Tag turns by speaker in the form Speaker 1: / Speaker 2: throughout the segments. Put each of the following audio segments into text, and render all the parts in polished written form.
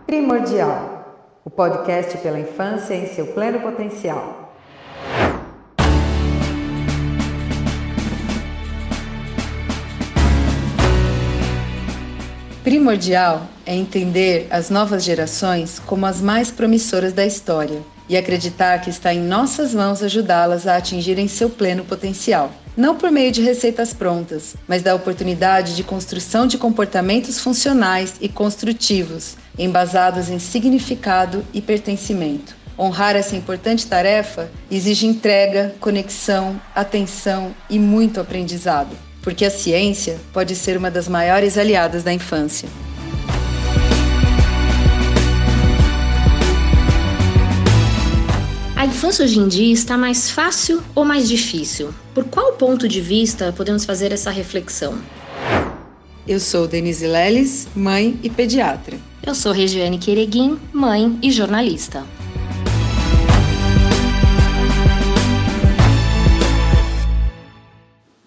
Speaker 1: Primordial, o podcast pela infância em seu pleno potencial. Primordial é entender as novas gerações como as mais promissoras da história e acreditar que está em nossas mãos ajudá-las a atingirem seu pleno potencial. Não por meio de receitas prontas, mas da oportunidade de construção de comportamentos funcionais e construtivos, embasados em significado e pertencimento. Honrar essa importante tarefa exige entrega, conexão, atenção e muito aprendizado, porque a ciência pode ser uma das maiores aliadas da infância.
Speaker 2: A infância hoje em dia está mais fácil ou mais difícil? Por qual ponto de vista podemos fazer essa reflexão?
Speaker 1: Eu sou Denise Leles, mãe e pediatra.
Speaker 2: Eu sou Regiane Quereguim, mãe e jornalista.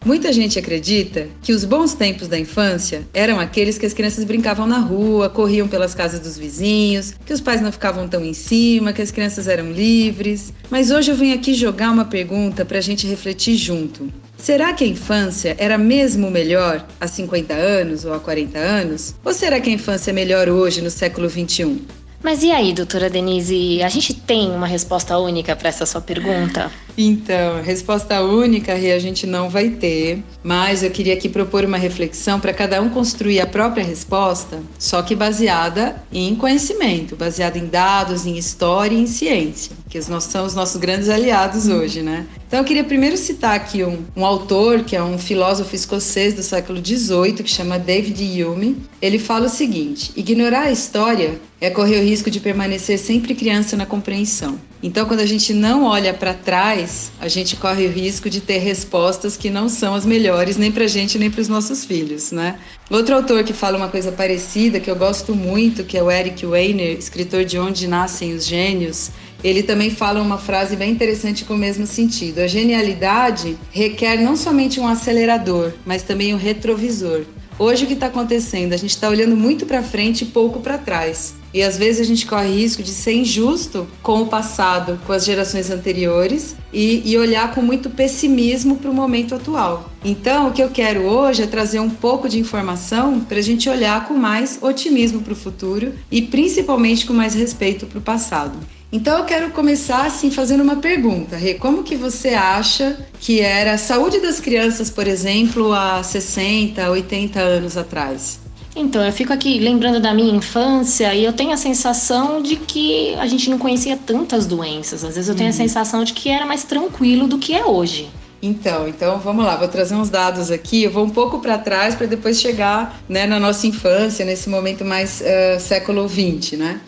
Speaker 1: Muita gente acredita que os bons tempos da infância eram aqueles que as crianças brincavam na rua, corriam pelas casas dos vizinhos, que os pais não ficavam tão em cima, que as crianças eram livres. Mas hoje eu venho aqui jogar uma pergunta para a gente refletir junto. Será que a infância era mesmo melhor há 50 anos ou há 40 anos? Ou será que a infância é melhor hoje, no século XXI?
Speaker 2: Mas e aí, doutora Denise, a gente tem uma resposta única para essa sua pergunta?
Speaker 1: Então, resposta única, Rê, a gente não vai ter, mas eu queria aqui propor uma reflexão para cada um construir a própria resposta, só que baseada em conhecimento, baseada em dados, em história e em ciência, que são os nossos grandes aliados hoje, né? Então eu queria primeiro citar aqui um autor, que é um filósofo escocês do século XVIII, que chama David Hume. Ele fala o seguinte: ignorar a história é correr o risco de permanecer sempre criança na compreensão. Então, quando a gente não olha para trás, a gente corre o risco de ter respostas que não são as melhores nem para a gente nem para os nossos filhos, né? Outro autor que fala uma coisa parecida, que eu gosto muito, que é o Eric Weiner, escritor de Onde Nascem os Gênios. Ele também fala uma frase bem interessante com o mesmo sentido. A genialidade requer não somente um acelerador, mas também um retrovisor. Hoje o que está acontecendo? A gente está olhando muito para frente e pouco para trás. E às vezes a gente corre risco de ser injusto com o passado, com as gerações anteriores e olhar com muito pessimismo para o momento atual. Então o que eu quero hoje é trazer um pouco de informação para a gente olhar com mais otimismo para o futuro e principalmente com mais respeito para o passado. Então eu quero começar assim fazendo uma pergunta, Rê, como que você acha que era a saúde das crianças, por exemplo, há 60, 80 anos atrás?
Speaker 2: Então, eu fico aqui lembrando da minha infância e eu tenho a sensação de que a gente não conhecia tantas doenças. Às vezes eu tenho a sensação de que era mais tranquilo do que é hoje.
Speaker 1: Então vamos lá, vou trazer uns dados aqui, eu vou um pouco para trás para depois chegar, né, na nossa infância, nesse momento mais século XX, né?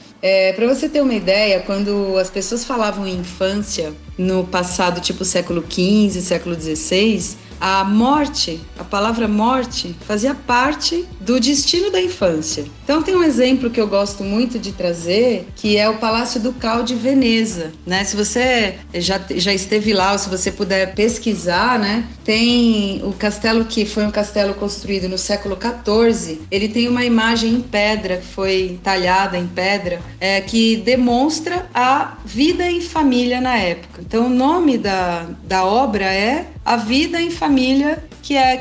Speaker 1: Para você ter uma ideia, quando as pessoas falavam em infância no passado, tipo século XV, século XVI, a morte, a palavra morte, fazia parte do destino da infância. Então tem um exemplo que eu gosto muito de trazer, que é o Palácio Ducal de Veneza, né? Se você já esteve lá, ou se você puder pesquisar, né? Tem o castelo, que foi um castelo construído no século XIV, ele tem uma imagem em pedra, que foi talhada em pedra, que demonstra a vida em família na época. Então o nome da obra é A Vida em Família,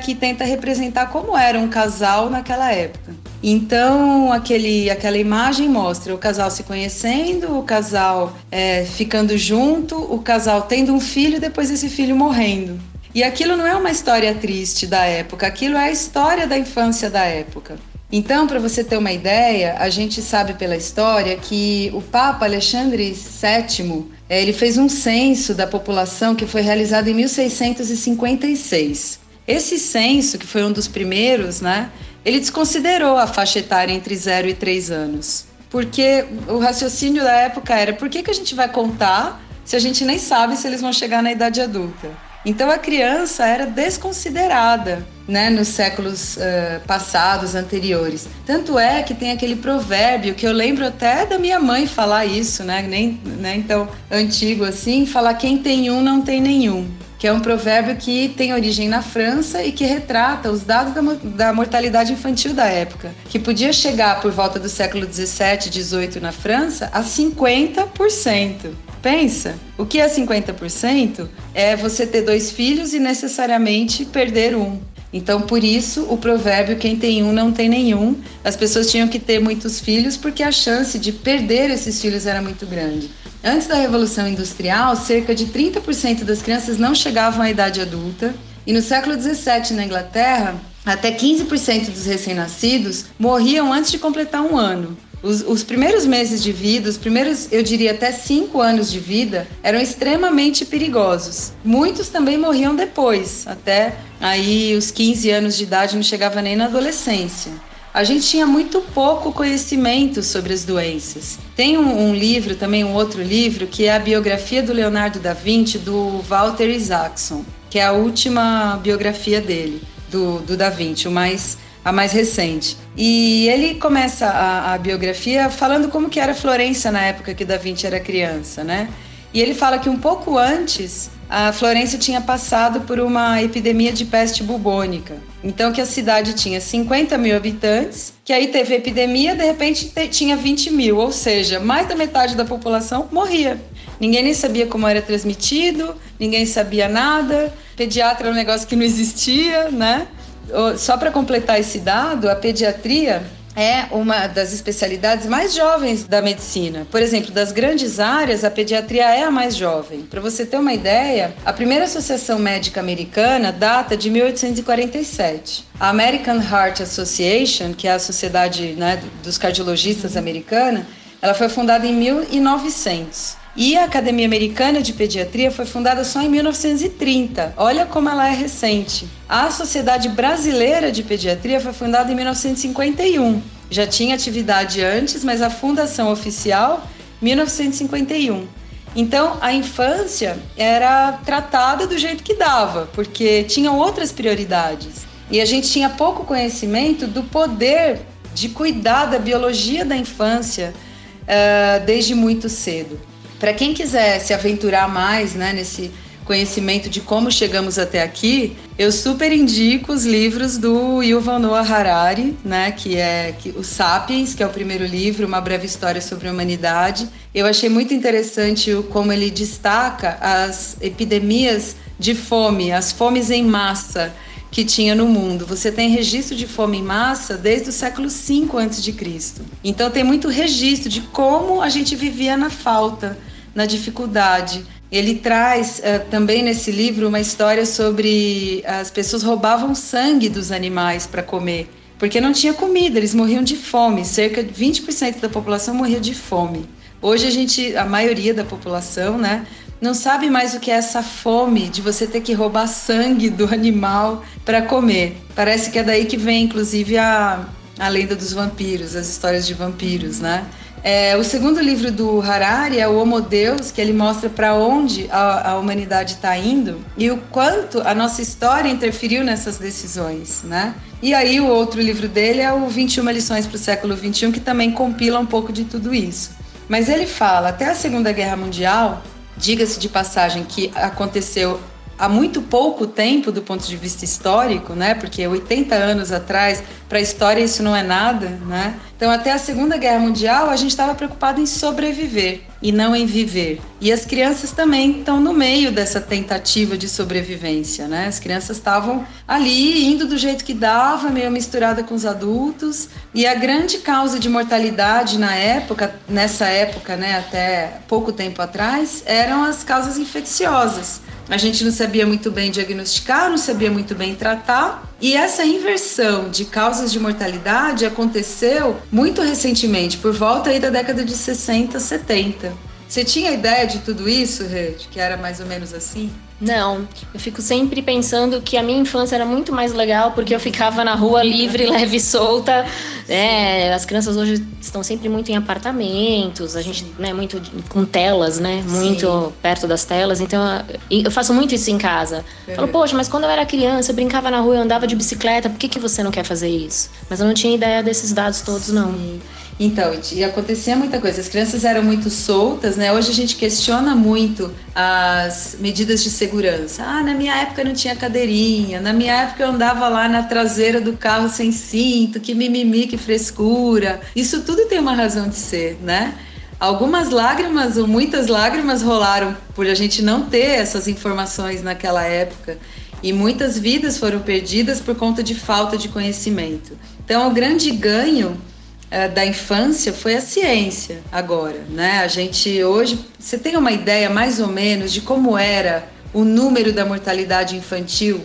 Speaker 1: que tenta representar como era um casal naquela época. Então, aquela imagem mostra o casal se conhecendo, o casal ficando junto, o casal tendo um filho e depois esse filho morrendo. E aquilo não é uma história triste da época, aquilo é a história da infância da época. Então, para você ter uma ideia, a gente sabe pela história que o Papa Alexandre VII, ele fez um censo da população que foi realizado em 1656. Esse censo, que foi um dos primeiros, né, ele desconsiderou a faixa etária entre 0 e 3 anos. Porque o raciocínio da época era: por que a gente vai contar se a gente nem sabe se eles vão chegar na idade adulta? Então a criança era desconsiderada, né, nos séculos passados, anteriores. Tanto é que tem aquele provérbio que eu lembro até da minha mãe falar isso, né, então antigo assim, falar: quem tem um não tem nenhum. que é um provérbio que tem origem na França e que retrata os dados da mortalidade infantil da época, que podia chegar por volta do século 17, 18 na França a 50%. Pensa, o que é 50%? É você ter 2 filhos e necessariamente perder um. Então, por isso, o provérbio, quem tem um não tem nenhum. As pessoas tinham que ter muitos filhos porque a chance de perder esses filhos era muito grande. Antes da Revolução Industrial, cerca de 30% das crianças não chegavam à idade adulta. E no século XVII, na Inglaterra, até 15% dos recém-nascidos morriam antes de completar um ano. Os primeiros meses de vida, os primeiros, eu diria até 5 anos de vida, eram extremamente perigosos. Muitos também morriam depois, até aí os 15 anos de idade, não chegava nem na adolescência. A gente tinha muito pouco conhecimento sobre as doenças. Tem um livro, também um outro livro, que é a biografia do Leonardo da Vinci, do Walter Isaacson, que é a última biografia dele, do Da Vinci, a mais recente. E ele começa a biografia falando como que era Florença na época que Da Vinci era criança, né? E ele fala que um pouco antes, a Florença tinha passado por uma epidemia de peste bubônica. Então que a cidade tinha 50 mil habitantes, que aí teve epidemia, de repente tinha 20 mil, ou seja, mais da metade da população morria. Ninguém nem sabia como era transmitido, ninguém sabia nada, pediatra era um negócio que não existia, né? Só para completar esse dado, a pediatria é uma das especialidades mais jovens da medicina. Por exemplo, das grandes áreas, a pediatria é a mais jovem. Para você ter uma ideia, a primeira associação médica americana data de 1847. A American Heart Association, que é a sociedade, né, dos cardiologistas americana, ela foi fundada em 1900. E a Academia Americana de Pediatria foi fundada só em 1930. Olha como ela é recente. A Sociedade Brasileira de Pediatria foi fundada em 1951. Já tinha atividade antes, mas a fundação oficial, 1951. Então, a infância era tratada do jeito que dava, porque tinham outras prioridades. E a gente tinha pouco conhecimento do poder de cuidar da biologia da infância desde muito cedo. Para quem quiser se aventurar mais, né, nesse conhecimento de como chegamos até aqui, eu super indico os livros do Yuval Noah Harari, né, que é o Sapiens, que é o primeiro livro, Uma Breve História sobre a Humanidade. Eu achei muito interessante como ele destaca as epidemias de fome, as fomes em massa que tinha no mundo. Você tem registro de fome em massa desde o século V a.C. Então tem muito registro de como a gente vivia na falta, na dificuldade. Ele traz também nesse livro uma história sobre as pessoas roubavam sangue dos animais para comer, porque não tinha comida, eles morriam de fome. Cerca de 20% da população morria de fome. Hoje a maioria da população, né, não sabe mais o que é essa fome de você ter que roubar sangue do animal para comer. Parece que é daí que vem, inclusive, a lenda dos vampiros, as histórias de vampiros, né? O segundo livro do Harari é o Homo Deus, que ele mostra para onde a humanidade está indo e o quanto a nossa história interferiu nessas decisões, né? E aí o outro livro dele é o 21 lições para o século XXI, que também compila um pouco de tudo isso. Mas ele fala, até a Segunda Guerra Mundial, diga-se de passagem que aconteceu há muito pouco tempo do ponto de vista histórico, né? Porque 80 anos atrás, para a história isso não é nada, né? Então, até a Segunda Guerra Mundial, a gente estava preocupado em sobreviver e não em viver. E as crianças também estão no meio dessa tentativa de sobrevivência, né? As crianças estavam ali, indo do jeito que dava, meio misturada com os adultos. E a grande causa de mortalidade nessa época, né, até pouco tempo atrás, eram as causas infecciosas. A gente não sabia muito bem diagnosticar, não sabia muito bem tratar. E essa inversão de causas de mortalidade aconteceu muito recentemente, por volta aí da década de 60, 70. Você tinha ideia de tudo isso, Rê? Que era mais ou menos assim?
Speaker 2: Não, eu fico sempre pensando que a minha infância era muito mais legal porque eu ficava na rua livre, leve e solta. As crianças hoje estão sempre muito em apartamentos, a gente, né, muito com telas, né, muito Sim. perto das telas. Então eu faço muito isso em casa. Falo, poxa, mas quando eu era criança, eu brincava na rua, eu andava de bicicleta, por que você não quer fazer isso? Mas eu não tinha ideia desses dados todos, não.
Speaker 1: Sim. Então, e acontecia muita coisa. As crianças eram muito soltas, né? Hoje a gente questiona muito as medidas de segurança. Ah, na minha época não tinha cadeirinha. Na minha época eu andava lá na traseira do carro sem cinto. Que mimimi, que frescura. Isso tudo tem uma razão de ser, né? Algumas lágrimas ou muitas lágrimas rolaram por a gente não ter essas informações naquela época. E muitas vidas foram perdidas por conta de falta de conhecimento. Então, o grande ganho da infância foi a ciência agora, né? A gente hoje, você tem uma ideia mais ou menos de como era o número da mortalidade infantil,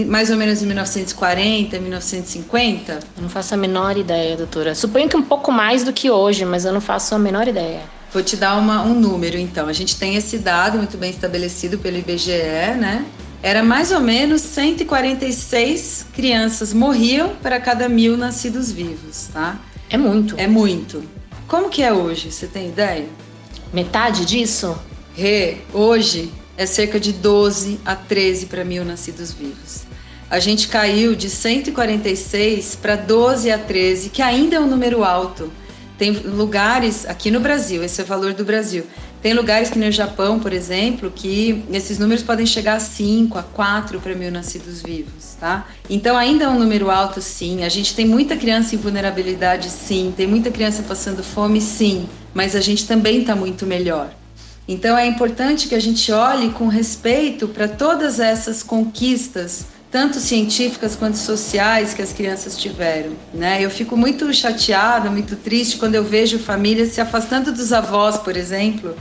Speaker 1: mais ou menos em 1940, 1950?
Speaker 2: Eu não faço a menor ideia, doutora. Suponho que um pouco mais do que hoje, mas eu não faço a menor ideia.
Speaker 1: Vou te dar um número, então. A gente tem esse dado muito bem estabelecido pelo IBGE, né? Era mais ou menos 146 crianças morriam para cada 1.000 nascidos vivos, tá?
Speaker 2: É muito.
Speaker 1: É muito. Como que é hoje? Você tem ideia?
Speaker 2: Metade disso?
Speaker 1: Hoje é cerca de 12 a 13 para 1.000 nascidos vivos. A gente caiu de 146 para 12 a 13, que ainda é um número alto. Tem lugares, aqui no Brasil, esse é o valor do Brasil. Tem lugares que no Japão, por exemplo, que esses números podem chegar a 5, a 4 para 1.000 nascidos vivos, tá? Então ainda é um número alto, sim. A gente tem muita criança em vulnerabilidade, sim. Tem muita criança passando fome, sim. Mas a gente também está muito melhor. Então é importante que a gente olhe com respeito para todas essas conquistas, tanto científicas quanto sociais, que as crianças tiveram, né? Eu fico muito chateada, muito triste quando eu vejo famílias se afastando dos avós, por exemplo,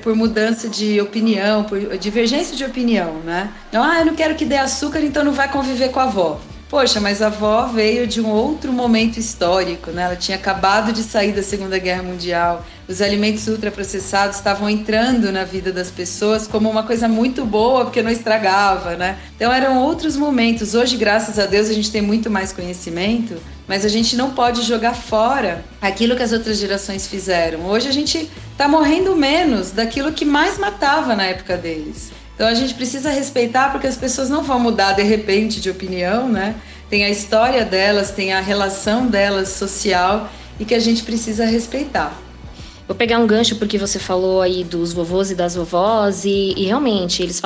Speaker 1: por mudança de opinião, por divergência de opinião, né? Eu não quero que dê açúcar, então não vai conviver com a avó. Poxa, mas a avó veio de um outro momento histórico, né? Ela tinha acabado de sair da Segunda Guerra Mundial. Os alimentos ultraprocessados estavam entrando na vida das pessoas como uma coisa muito boa, porque não estragava, né? Então eram outros momentos. Hoje, graças a Deus, a gente tem muito mais conhecimento, mas a gente não pode jogar fora aquilo que as outras gerações fizeram. Hoje a gente está morrendo menos daquilo que mais matava na época deles. Então a gente precisa respeitar, porque as pessoas não vão mudar de repente de opinião, né? Tem a história delas, tem a relação delas social e que a gente precisa respeitar.
Speaker 2: Vou pegar um gancho porque você falou aí dos vovôs e das vovós e realmente eles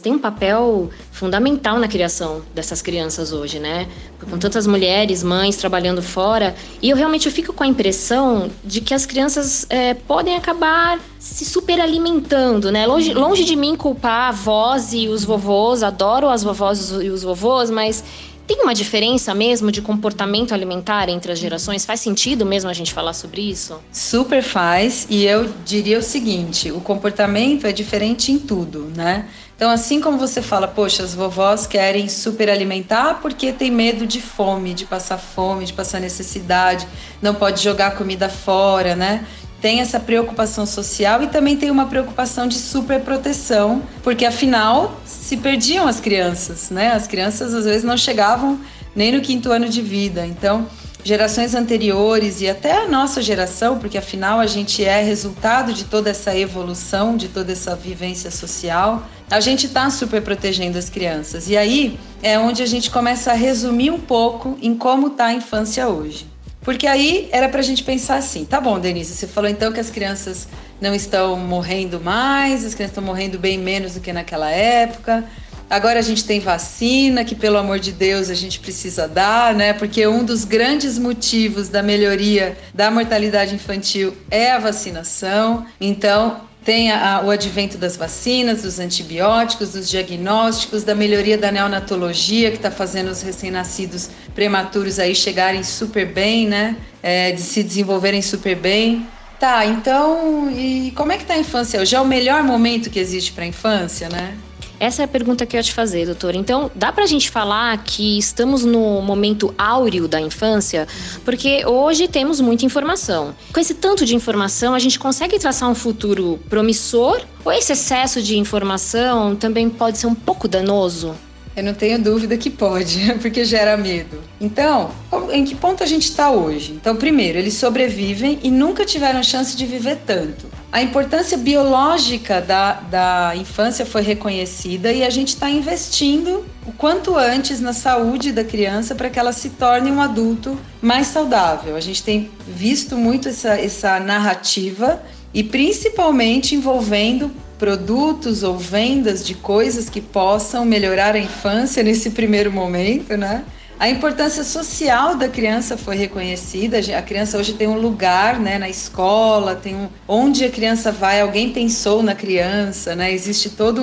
Speaker 2: têm um papel fundamental na criação dessas crianças hoje, né? Com tantas mulheres, mães trabalhando fora, e eu fico com a impressão de que as crianças podem acabar se superalimentando, né? Longe de mim culpar a avós e os vovôs, adoro as vovós e os vovôs, mas tem uma diferença mesmo de comportamento alimentar entre as gerações? Faz sentido mesmo a gente falar sobre isso?
Speaker 1: Super faz, e eu diria o seguinte, o comportamento é diferente em tudo, né? Então, assim como você fala, poxa, as vovós querem superalimentar porque tem medo de fome, de passar necessidade, não pode jogar comida fora, né? Tem essa preocupação social e também tem uma preocupação de superproteção, porque afinal se perdiam as crianças, né? As crianças às vezes não chegavam nem no 5º ano de vida. Então, gerações anteriores e até a nossa geração, porque afinal a gente é resultado de toda essa evolução, de toda essa vivência social, a gente está super protegendo as crianças. E aí é onde a gente começa a resumir um pouco em como está a infância hoje. Porque aí era pra gente pensar assim, tá bom, Denise, você falou então que as crianças não estão morrendo mais, as crianças estão morrendo bem menos do que naquela época. Agora a gente tem vacina, que pelo amor de Deus a gente precisa dar, né? Porque um dos grandes motivos da melhoria da mortalidade infantil é a vacinação. Então, tem o advento das vacinas, dos antibióticos, dos diagnósticos, da melhoria da neonatologia, que está fazendo os recém-nascidos prematuros aí chegarem super bem, né? De se desenvolverem super bem. Tá, então, e como é que está a infância hoje? É o melhor momento que existe para a infância, né?
Speaker 2: Essa é a pergunta que eu ia te fazer, doutora. Então, dá pra gente falar que estamos no momento áureo da infância? Porque hoje temos muita informação. Com esse tanto de informação, a gente consegue traçar um futuro promissor? Ou esse excesso de informação também pode ser um pouco danoso?
Speaker 1: Eu não tenho dúvida que pode, porque gera medo. Então, em que ponto a gente está hoje? Então, primeiro, eles sobrevivem e nunca tiveram chance de viver tanto. A importância biológica da infância foi reconhecida e a gente está investindo o quanto antes na saúde da criança para que ela se torne um adulto mais saudável. A gente tem visto muito essa narrativa e principalmente envolvendo produtos ou vendas de coisas que possam melhorar a infância nesse primeiro momento, né? A importância social da criança foi reconhecida. A criança hoje tem um lugar, né, na escola, onde a criança vai, alguém pensou na criança, né? Existe toda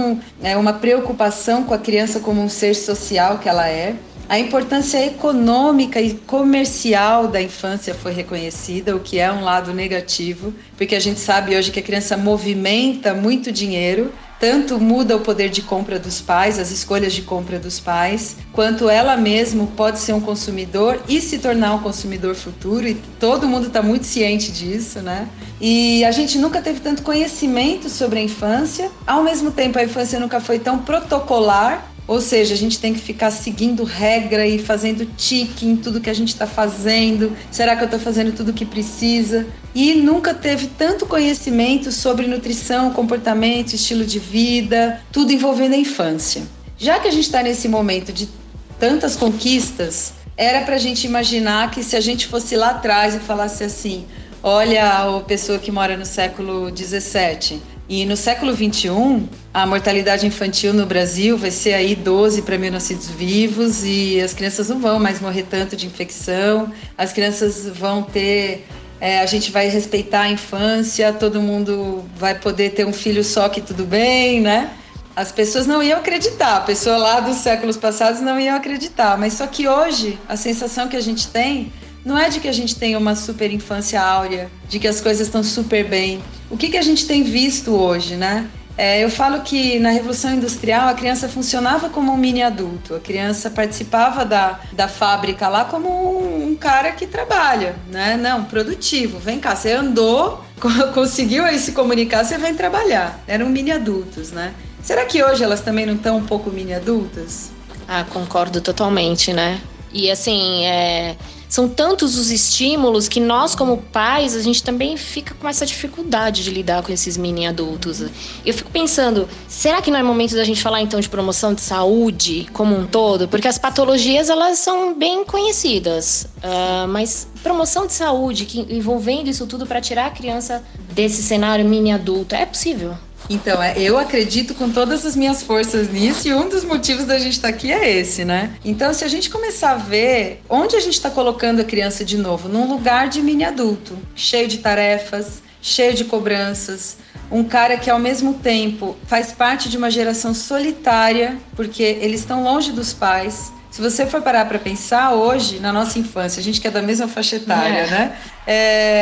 Speaker 1: uma preocupação com a criança como um ser social que ela é. A importância econômica e comercial da infância foi reconhecida, o que é um lado negativo, porque a gente sabe hoje que a criança movimenta muito dinheiro, tanto muda o poder de compra dos pais, as escolhas de compra dos pais, quanto ela mesma pode ser um consumidor e se tornar um consumidor futuro, e todo mundo está muito ciente disso, né? E a gente nunca teve tanto conhecimento sobre a infância, ao mesmo tempo a infância nunca foi tão protocolar. Ou seja, a gente tem que ficar seguindo regra e fazendo tique em tudo que a gente está fazendo. Será que eu estou fazendo tudo o que precisa? E nunca teve tanto conhecimento sobre nutrição, comportamento, estilo de vida, tudo envolvendo a infância. Já que a gente está nesse momento de tantas conquistas, era para a gente imaginar que se a gente fosse lá atrás e falasse assim, olha a pessoa que mora no século XVII, e no século XXI, a mortalidade infantil no Brasil vai ser aí 12 para 1.000 nascidos vivos e as crianças não vão mais morrer tanto de infecção, as crianças vão ter... a gente vai respeitar a infância, todo mundo vai poder ter um filho só que tudo bem, né? As pessoas não iam acreditar, a pessoa lá dos séculos passados não iam acreditar, mas só que hoje a sensação que a gente tem não é de que a gente tem uma super infância áurea, de que as coisas estão super bem. O que a gente tem visto hoje, né? Eu falo que na Revolução Industrial a criança funcionava como um mini adulto. A criança participava da fábrica lá como um cara que trabalha, né? Não, produtivo. Vem cá, você andou, conseguiu aí se comunicar, você vem trabalhar. Eram mini adultos, né? Será que hoje elas também não estão um pouco mini adultas?
Speaker 2: Ah, concordo totalmente, né? E assim, são tantos os estímulos que nós, como pais, a gente também fica com essa dificuldade de lidar com esses mini adultos. Eu fico pensando, será que não é momento da gente falar então de promoção de saúde como um todo? Porque as patologias, elas são bem conhecidas, mas promoção de saúde, envolvendo isso tudo para tirar a criança desse cenário mini adulto, é possível?
Speaker 1: Então, eu acredito com todas as minhas forças nisso e um dos motivos da gente estar aqui é esse, né? Então, se a gente começar a ver onde a gente está colocando a criança de novo, num lugar de mini adulto, cheio de tarefas, cheio de cobranças, um cara que ao mesmo tempo faz parte de uma geração solitária, porque eles estão longe dos pais. Se você for parar para pensar, hoje, na nossa infância, a gente que é da mesma faixa etária, né?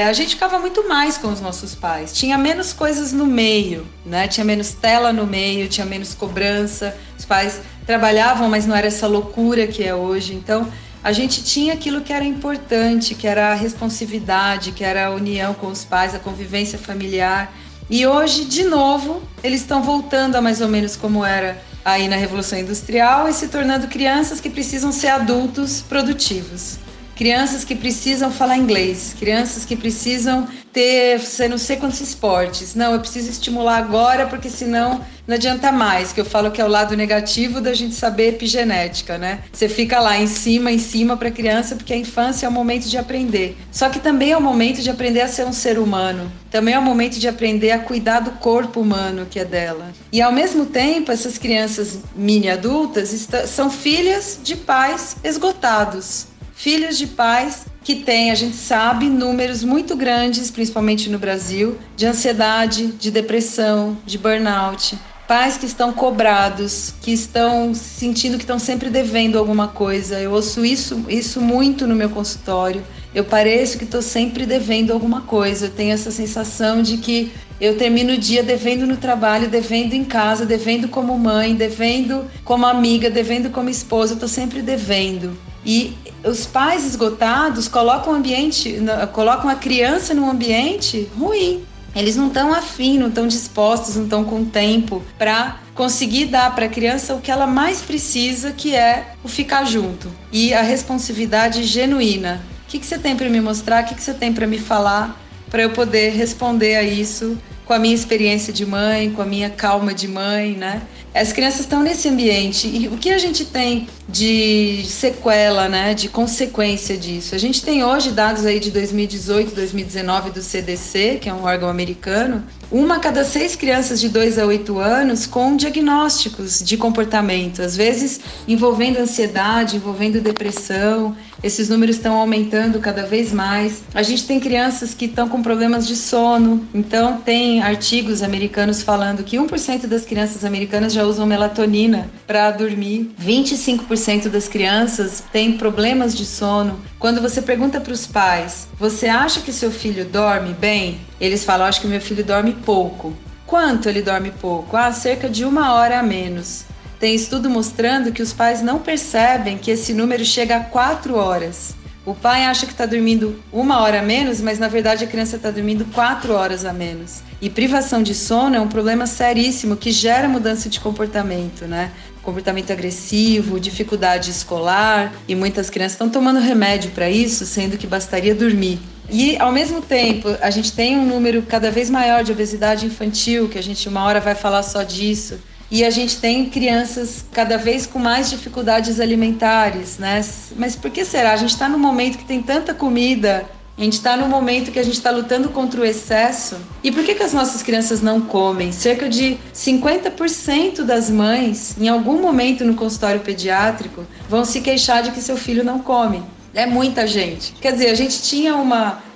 Speaker 1: A gente ficava muito mais com os nossos pais. Tinha menos coisas no meio, né? Tinha menos tela no meio, tinha menos cobrança. Os pais trabalhavam, mas não era essa loucura que é hoje. Então, a gente tinha aquilo que era importante, que era a responsividade, que era a união com os pais, a convivência familiar. E hoje, de novo, eles estão voltando a mais ou menos como era aí na Revolução Industrial e se tornando crianças que precisam ser adultos produtivos. Crianças que precisam falar inglês, crianças que precisam ter, não sei quantos esportes. Não, eu preciso estimular agora porque senão não adianta mais, que eu falo que é o lado negativo da gente saber epigenética, né? Você fica lá em cima para a criança porque a infância é o momento de aprender. Só que também é o momento de aprender a ser um ser humano. Também é o momento de aprender a cuidar do corpo humano que é dela. E ao mesmo tempo, essas crianças mini adultas são filhas de pais esgotados. Filhos de pais que têm, a gente sabe, números muito grandes, principalmente no Brasil, de ansiedade, de depressão, de burnout. Pais que estão cobrados, que estão sentindo que estão sempre devendo alguma coisa. Eu ouço isso muito no meu consultório. Eu pareço que estou sempre devendo alguma coisa. Eu tenho essa sensação de que eu termino o dia devendo no trabalho, devendo em casa, devendo como mãe, devendo como amiga, devendo como esposa. Eu estou sempre devendo. E os pais esgotados colocam a criança num ambiente ruim. Eles não estão afim, não estão dispostos, não estão com tempo para conseguir dar para a criança o que ela mais precisa, que é o ficar junto e a responsividade genuína. O que você tem para me mostrar? O que você tem para me falar para eu poder responder a isso com a minha experiência de mãe, com a minha calma de mãe, né? As crianças estão nesse ambiente e o que a gente tem de sequela, né, de consequência disso? A gente tem hoje dados aí de 2018, 2019 do CDC, que é um órgão americano, 1 a cada 6 crianças de 2 a 8 anos com diagnósticos de comportamento, às vezes envolvendo ansiedade, envolvendo depressão. Esses números estão aumentando cada vez mais. A gente tem crianças que estão com problemas de sono. Então, tem artigos americanos falando que 1% das crianças americanas já usam melatonina para dormir. 25% das crianças têm problemas de sono. Quando você pergunta para os pais, você acha que seu filho dorme bem? Eles falam, acho que meu filho dorme pouco. Quanto ele dorme pouco? Cerca de 1 hora a menos. Tem estudo mostrando que os pais não percebem que esse número chega a 4 horas. O pai acha que está dormindo 1 hora a menos, mas na verdade a criança está dormindo 4 horas a menos. E privação de sono é um problema seríssimo que gera mudança de comportamento, né? Comportamento agressivo, dificuldade escolar, e muitas crianças estão tomando remédio para isso, sendo que bastaria dormir. E, ao mesmo tempo, a gente tem um número cada vez maior de obesidade infantil, que a gente uma hora vai falar só disso. E a gente tem crianças cada vez com mais dificuldades alimentares, né? Mas por que será? A gente está num momento que tem tanta comida, a gente está num momento que a gente está lutando contra o excesso. E por que as nossas crianças não comem? Cerca de 50% das mães, em algum momento no consultório pediátrico, vão se queixar de que seu filho não come. É muita gente. Quer dizer, a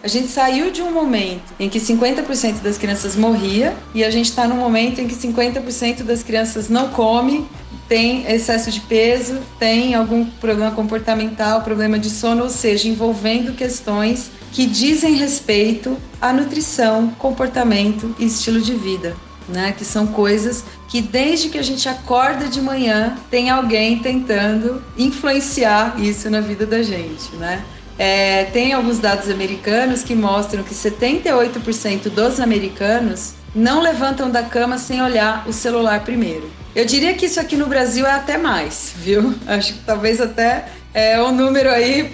Speaker 1: gente saiu de um momento em que 50% das crianças morria e a gente está num momento em que 50% das crianças não come, tem excesso de peso, tem algum problema comportamental, problema de sono, ou seja, envolvendo questões que dizem respeito à nutrição, comportamento e estilo de vida, né? Que são coisas que desde que a gente acorda de manhã tem alguém tentando influenciar isso na vida da gente, né? Tem alguns dados americanos que mostram que 78% dos americanos não levantam da cama sem olhar o celular primeiro. Eu diria que isso aqui no Brasil é até mais, viu? Acho que talvez até um número aí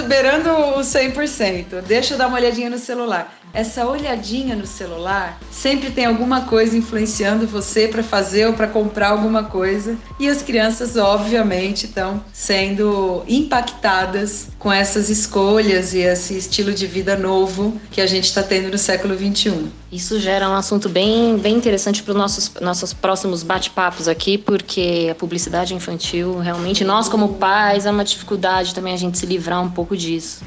Speaker 1: beirando o 100%. Deixa eu dar uma olhadinha no celular. Essa olhadinha no celular sempre tem alguma coisa influenciando você para fazer ou para comprar alguma coisa. E as crianças, obviamente, estão sendo impactadas com essas escolhas e esse estilo de vida novo que a gente está tendo no século XXI.
Speaker 2: Isso gera um assunto bem interessante para os nossos próximos bate-papos aqui, porque a publicidade infantil, realmente, nós como pais, é uma dificuldade também a gente se livrar um pouco disso.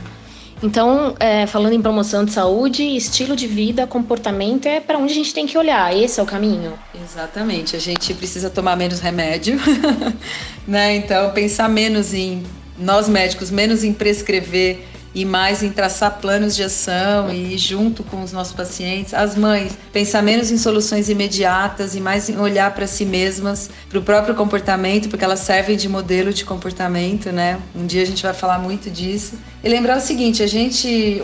Speaker 2: Então, falando em promoção de saúde, estilo de vida, comportamento, é para onde a gente tem que olhar. Esse é o caminho?
Speaker 1: Exatamente. A gente precisa tomar menos remédio, né? Então, pensar menos em, nós médicos, menos em prescrever e mais em traçar planos de ação e ir junto com os nossos pacientes. As mães, pensar menos em soluções imediatas e mais em olhar para si mesmas, para o próprio comportamento, porque elas servem de modelo de comportamento, né? Um dia a gente vai falar muito disso. E lembrar o seguinte,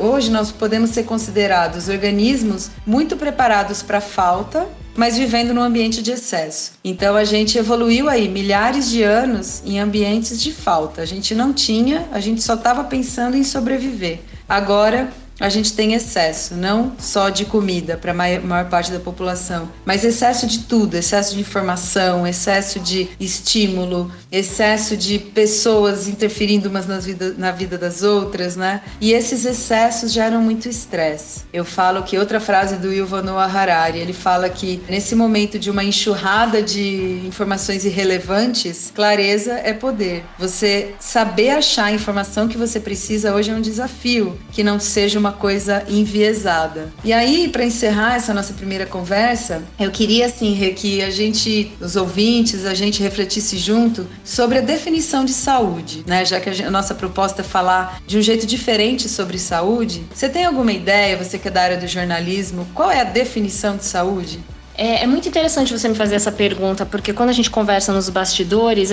Speaker 1: hoje nós podemos ser considerados organismos muito preparados para a falta, mas vivendo num ambiente de excesso. Então a gente evoluiu aí milhares de anos em ambientes de falta. A gente não tinha, a gente só estava pensando em sobreviver. Agora a gente tem excesso, não só de comida para a maior parte da população, mas excesso de tudo, excesso de informação, excesso de estímulo, excesso de pessoas interferindo umas na vida das outras, né? E esses excessos geram muito estresse. Eu falo que outra frase do Yuval Noah Harari, ele fala que nesse momento de uma enxurrada de informações irrelevantes, clareza é poder. Você saber achar a informação que você precisa hoje é um desafio, que não seja uma coisa enviesada. E aí, para encerrar essa nossa primeira conversa, eu queria, assim, que a gente, os ouvintes, a gente refletisse junto sobre a definição de saúde, né? Já que a nossa proposta é falar de um jeito diferente sobre saúde. Você tem alguma ideia, você que é da área do jornalismo, qual é a definição de saúde?
Speaker 2: É muito interessante você me fazer essa pergunta, porque quando a gente conversa nos bastidores,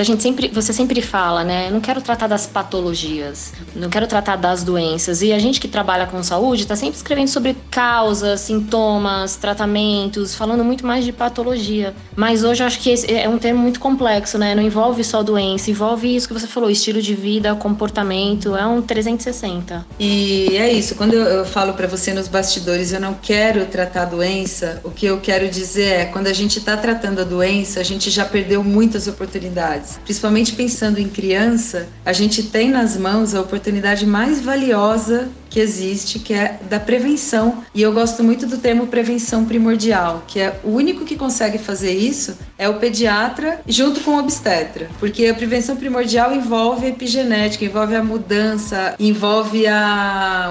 Speaker 2: você sempre fala, né? Eu não quero tratar das patologias, não quero tratar das doenças. E a gente que trabalha com saúde está sempre escrevendo sobre causas, sintomas, tratamentos, falando muito mais de patologia. Mas hoje eu acho que esse é um termo muito complexo, né? Não envolve só doença, envolve isso que você falou, estilo de vida, comportamento, é um 360.
Speaker 1: E é isso, quando eu falo para você nos bastidores, eu não quero tratar a doença, o que eu quero dizer é, quando a gente está tratando a doença, a gente já perdeu muitas oportunidades. Principalmente pensando em criança, a gente tem nas mãos a oportunidade mais valiosa que existe, que é da prevenção. E eu gosto muito do termo prevenção primordial, que é o único que consegue fazer isso é o pediatra junto com o obstetra. Porque a prevenção primordial envolve a epigenética, envolve a mudança, envolve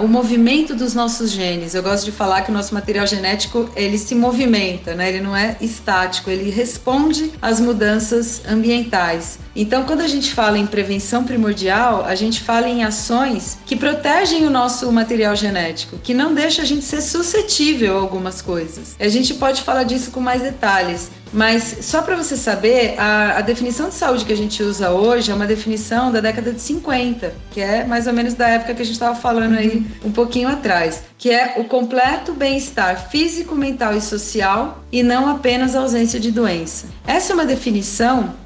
Speaker 1: o movimento dos nossos genes. Eu gosto de falar que o nosso material genético, ele se movimenta, né? Ele não é estático, ele responde às mudanças ambientais. Então, quando a gente fala em prevenção primordial, a gente fala em ações que protegem o nosso material genético, que não deixa a gente ser suscetível a algumas coisas. A gente pode falar disso com mais detalhes, mas só para você saber, a definição de saúde que a gente usa hoje é uma definição da década de 50, que é mais ou menos da época que a gente estava falando aí um pouquinho atrás, que é o completo bem-estar físico, mental e social e não apenas a ausência de doença. Essa é uma definição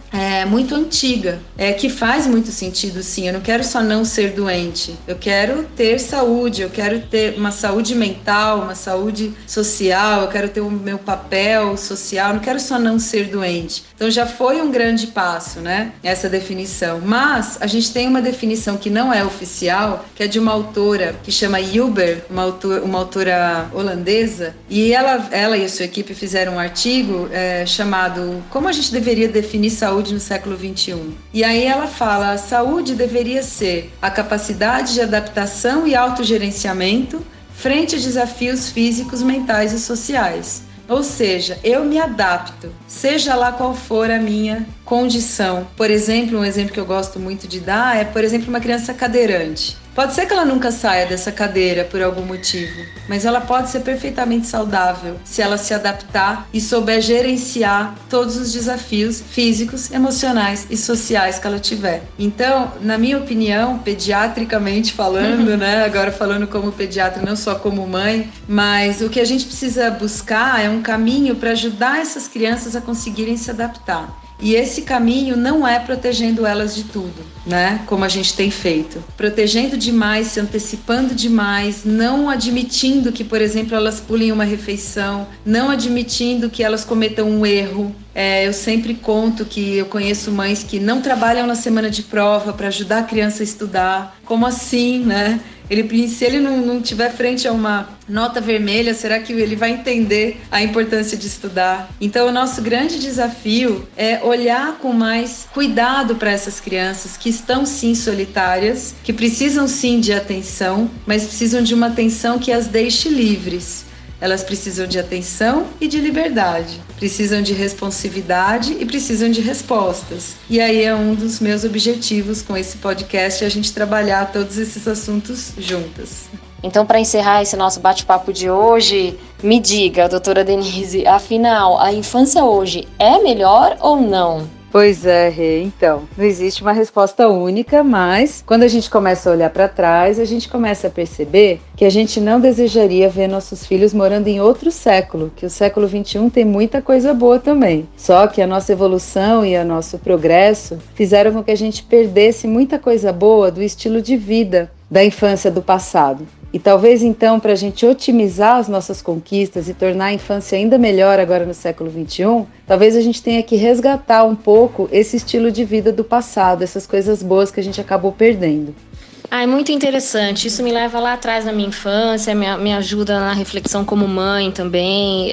Speaker 1: muito antiga, que faz muito sentido, sim. Eu não quero só não ser doente, eu quero ter saúde, eu quero ter uma saúde mental, uma saúde social, eu quero ter o meu papel social, eu não quero só não ser doente. Então já foi um grande passo, né, essa definição. Mas a gente tem uma definição que não é oficial, que é de uma autora que chama Huber, uma autora holandesa, e ela e a sua equipe fizeram um artigo chamado Como a gente deveria definir saúde no século XXI. E aí ela fala, a saúde deveria ser a capacidade de adaptação e autogerenciamento frente a desafios físicos, mentais e sociais. Ou seja, eu me adapto, seja lá qual for a minha condição. Por exemplo, um exemplo que eu gosto muito de dar é, por exemplo, uma criança cadeirante. Pode ser que ela nunca saia dessa cadeira por algum motivo, mas ela pode ser perfeitamente saudável se ela se adaptar e souber gerenciar todos os desafios físicos, emocionais e sociais que ela tiver. Então, na minha opinião, pediatricamente falando, né, agora falando como pediatra, não só como mãe, mas o que a gente precisa buscar é um caminho para ajudar essas crianças a conseguirem se adaptar. E esse caminho não é protegendo elas de tudo, né? Como a gente tem feito. Protegendo demais, se antecipando demais, não admitindo que, por exemplo, elas pulem uma refeição, não admitindo que elas cometam um erro. Eu sempre conto que eu conheço mães que não trabalham na semana de prova para ajudar a criança a estudar. Como assim, né? Se ele não tiver frente a uma nota vermelha, será que ele vai entender a importância de estudar? Então, o nosso grande desafio é olhar com mais cuidado para essas crianças que estão sim solitárias, que precisam sim de atenção, mas precisam de uma atenção que as deixe livres. Elas precisam de atenção e de liberdade, precisam de responsividade e precisam de respostas. E aí é um dos meus objetivos com esse podcast, a gente trabalhar todos esses assuntos juntas.
Speaker 2: Então, para encerrar esse nosso bate-papo de hoje, me diga, doutora Denise, afinal, a infância hoje é melhor ou não?
Speaker 1: Pois é, Rê. Então, não existe uma resposta única, mas quando a gente começa a olhar para trás, a gente começa a perceber que a gente não desejaria ver nossos filhos morando em outro século, que o século XXI tem muita coisa boa também. Só que a nossa evolução e o nosso progresso fizeram com que a gente perdesse muita coisa boa do estilo de vida da infância do passado. E talvez então, para a gente otimizar as nossas conquistas e tornar a infância ainda melhor agora no século XXI, talvez a gente tenha que resgatar um pouco esse estilo de vida do passado, essas coisas boas que a gente acabou perdendo.
Speaker 2: É muito interessante, isso me leva lá atrás na minha infância, me ajuda na reflexão como mãe também.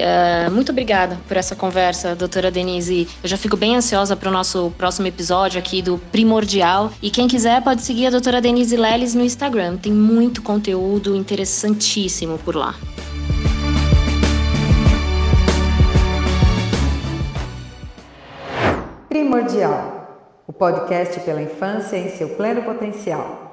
Speaker 2: Muito obrigada por essa conversa, doutora Denise. Eu já fico bem ansiosa para o nosso próximo episódio aqui do Primordial. E quem quiser pode seguir a doutora Denise Leles no Instagram, tem muito conteúdo interessantíssimo por lá.
Speaker 1: Primordial, o podcast pela infância em seu pleno potencial.